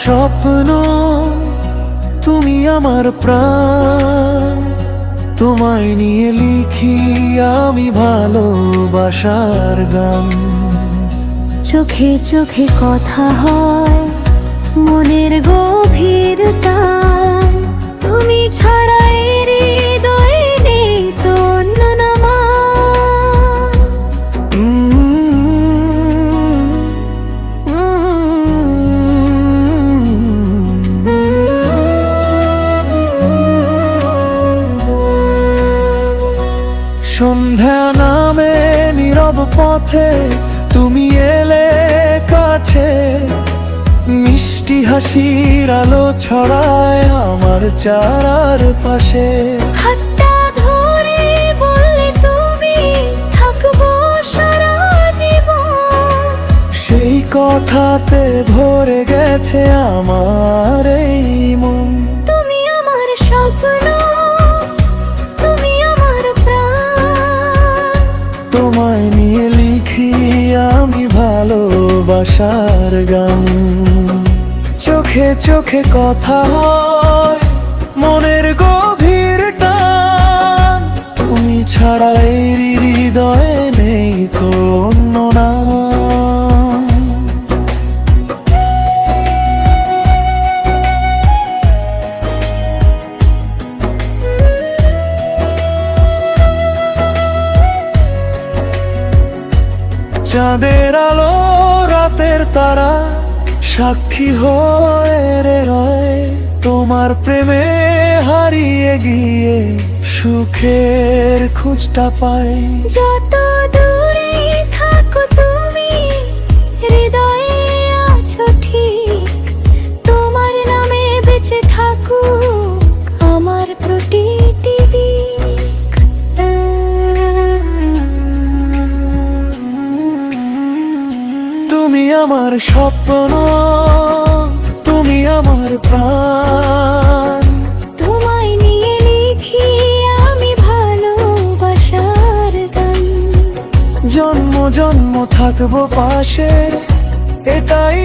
স্বপ্ন, তুমি আমার প্রাণ। তোমায় নিয়ে লিখি আমি ভালোবাসার গান। চোখে চোখে কথা হয় মনের গভীর টান, তুমি ছাড়া এই হৃদয়ে নেই তো অন্য নামান। সন্ধ্যা নামে নীরব পথে তুমি এলে কাছে, মিষ্টি হাসির আলো ছড়ায় আমার চারার পাশে। হাতটা ধরে বললে তুমি থাকবো সারা জীবন, সেই কথাতে ভরে গেছে আমার এই মন। তুমি আমার স্বপ্ন, তুমি আমার প্রাণ। তোমায় নিয়ে লিখি আমি ভালোবাসার গান। চোখে চোখে কথা হয় মনের গভীর টান, তুমি ছাড়া এই হৃদয়ে নেই তো অন্য নাম। চাঁদের আলো রাতের তারা সাক্ষী হয়ে রে রয়, তোমার প্রেমে হারিয়ে গিয়ে সুখের খোঁজটা পাই। যত দূরে থাকো তুমি হৃদয়ে আছো ঠিক, তোমার নামে বেঁচে থাকুক আমার প্রতিটি দিক। তুমি আমার স্বপ্ন, তুমি আমার প্রাণ। তোমায় নিয়ে লিখি আমি ভালোবাসার গান। জন্ম জন্ম থাকবো পাশে, এটাই